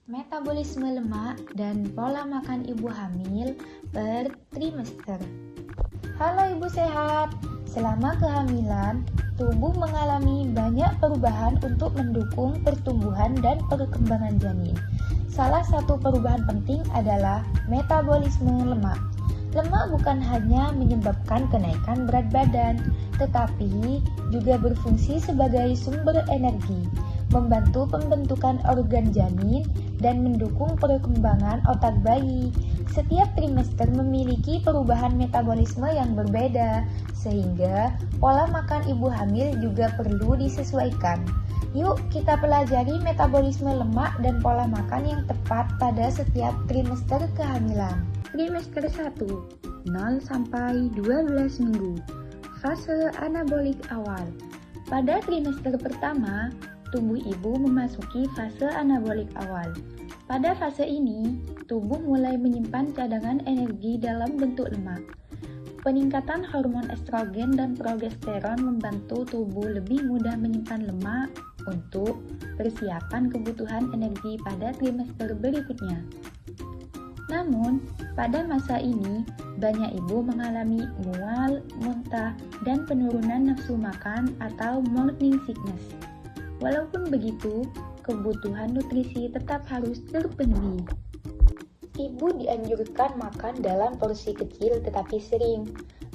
Metabolisme lemak dan pola makan ibu hamil per trimester. Halo ibu sehat, selama kehamilan, tubuh mengalami banyak perubahan untuk mendukung pertumbuhan dan perkembangan janin. Salah satu perubahan penting adalah metabolisme lemak. Lemak bukan hanya menyebabkan kenaikan berat badan, tetapi juga berfungsi sebagai sumber energi, membantu pembentukan organ janin, dan mendukung perkembangan otak bayi. Setiap trimester memiliki perubahan metabolisme yang berbeda, sehingga pola makan ibu hamil juga perlu disesuaikan. Yuk kita pelajari metabolisme lemak dan pola makan yang tepat pada setiap trimester kehamilan. Trimester 1, 0 sampai 12 minggu. Fase anabolik awal. Pada trimester pertama, tubuh ibu memasuki fase anabolik awal. Pada fase ini, tubuh mulai menyimpan cadangan energi dalam bentuk lemak. Peningkatan hormon estrogen dan progesteron membantu tubuh lebih mudah menyimpan lemak untuk persiapan kebutuhan energi pada trimester berikutnya. Namun, pada masa ini, banyak ibu mengalami mual, muntah, dan penurunan nafsu makan atau morning sickness. Walaupun begitu, kebutuhan nutrisi tetap harus terpenuhi. Ibu dianjurkan makan dalam porsi kecil tetapi sering,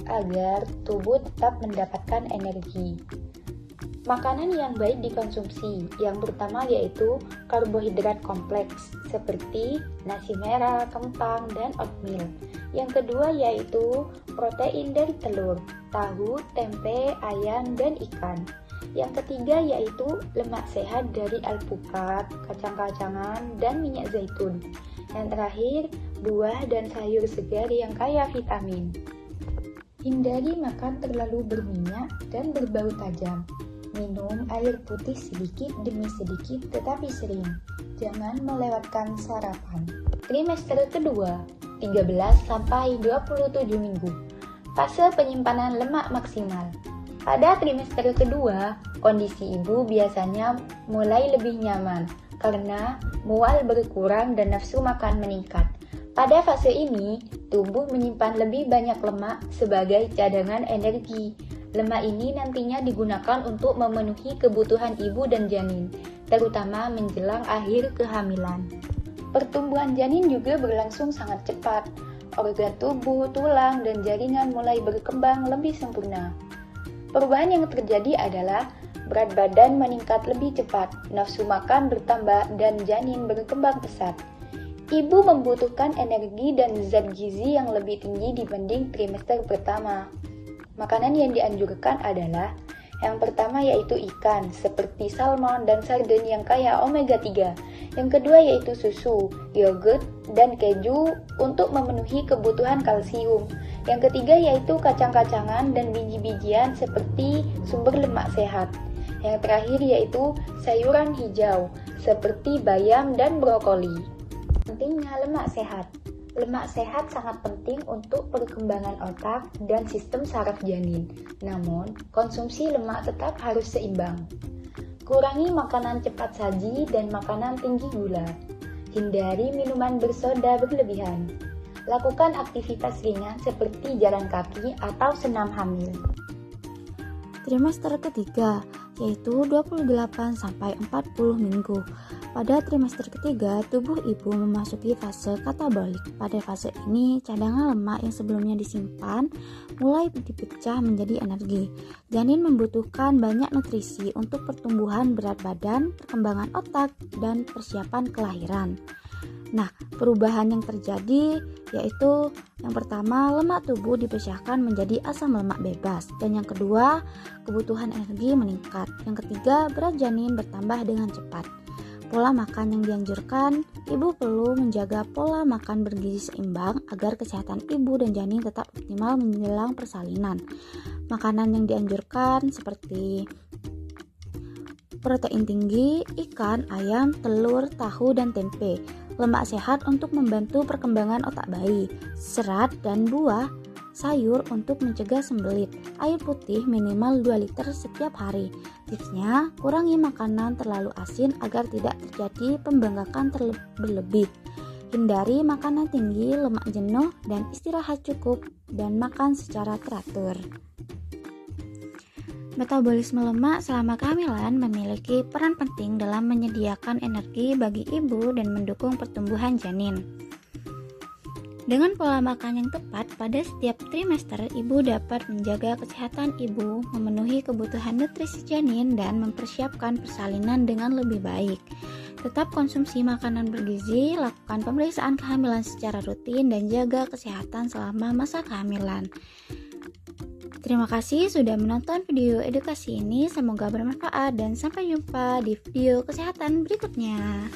agar tubuh tetap mendapatkan energi. Makanan yang baik dikonsumsi, yang pertama yaitu karbohidrat kompleks, seperti nasi merah, kentang, dan oatmeal. Yang kedua yaitu protein dari telur, tahu, tempe, ayam, dan ikan. Yang ketiga yaitu lemak sehat dari alpukat, kacang-kacangan, dan minyak zaitun. Yang terakhir, buah dan sayur segar yang kaya vitamin. Hindari makan terlalu berminyak dan berbau tajam. Minum air putih sedikit demi sedikit tetapi sering. Jangan melewatkan sarapan. Trimester kedua, 13 sampai 27 minggu. Fase penyimpanan lemak maksimal. Pada trimester kedua, kondisi ibu biasanya mulai lebih nyaman karena mual berkurang dan nafsu makan meningkat. Pada fase ini, tubuh menyimpan lebih banyak lemak sebagai cadangan energi. Lemak ini nantinya digunakan untuk memenuhi kebutuhan ibu dan janin, terutama menjelang akhir kehamilan. Pertumbuhan janin juga berlangsung sangat cepat. Organ tubuh, tulang, dan jaringan mulai berkembang lebih sempurna. Perubahan yang terjadi adalah berat badan meningkat lebih cepat, nafsu makan bertambah, dan janin berkembang pesat. Ibu membutuhkan energi dan zat gizi yang lebih tinggi dibanding trimester pertama. Makanan yang dianjurkan adalah yang pertama yaitu ikan, seperti salmon dan sarden yang kaya omega 3. Yang kedua yaitu susu, yogurt, dan keju untuk memenuhi kebutuhan kalsium. Yang ketiga yaitu kacang-kacangan dan biji-bijian seperti sumber lemak sehat. Yang terakhir yaitu sayuran hijau, seperti bayam dan brokoli. Pentingnya lemak sehat. Lemak sehat sangat penting untuk perkembangan otak dan sistem saraf janin. Namun, konsumsi lemak tetap harus seimbang. Kurangi makanan cepat saji dan makanan tinggi gula. Hindari minuman bersoda berlebihan. Lakukan aktivitas ringan seperti jalan kaki atau senam hamil. Trimester ketiga, yaitu 28 sampai 40 minggu. Pada trimester ketiga, tubuh ibu memasuki fase katabolik. Pada fase ini, cadangan lemak yang sebelumnya disimpan mulai dipecah menjadi energi. Janin membutuhkan banyak nutrisi untuk pertumbuhan berat badan, perkembangan otak, dan persiapan kelahiran. Nah, perubahan yang terjadi yaitu yang pertama, lemak tubuh dipecahkan menjadi asam lemak bebas, dan yang kedua, kebutuhan energi meningkat. Yang ketiga, berat janin bertambah dengan cepat. Pola makan yang dianjurkan, ibu perlu menjaga pola makan bergizi seimbang agar kesehatan ibu dan janin tetap optimal menjelang persalinan. Makanan yang dianjurkan seperti protein tinggi, ikan, ayam, telur, tahu, dan tempe. Lemak sehat untuk membantu perkembangan otak bayi. Serat dan buah sayur untuk mencegah sembelit. Air putih minimal 2 liter setiap hari. Tipsnya, kurangi makanan terlalu asin agar tidak terjadi pembengkakan berlebih. Hindari makanan tinggi lemak jenuh dan istirahat cukup dan makan secara teratur. Metabolisme lemak selama kehamilan memiliki peran penting dalam menyediakan energi bagi ibu dan mendukung pertumbuhan janin. Dengan pola makan yang tepat pada setiap trimester, ibu dapat menjaga kesehatan ibu, memenuhi kebutuhan nutrisi janin, dan mempersiapkan persalinan dengan lebih baik. Tetap konsumsi makanan bergizi, lakukan pemeriksaan kehamilan secara rutin, dan jaga kesehatan selama masa kehamilan. Terima kasih sudah menonton video edukasi ini, semoga bermanfaat dan sampai jumpa di video kesehatan berikutnya.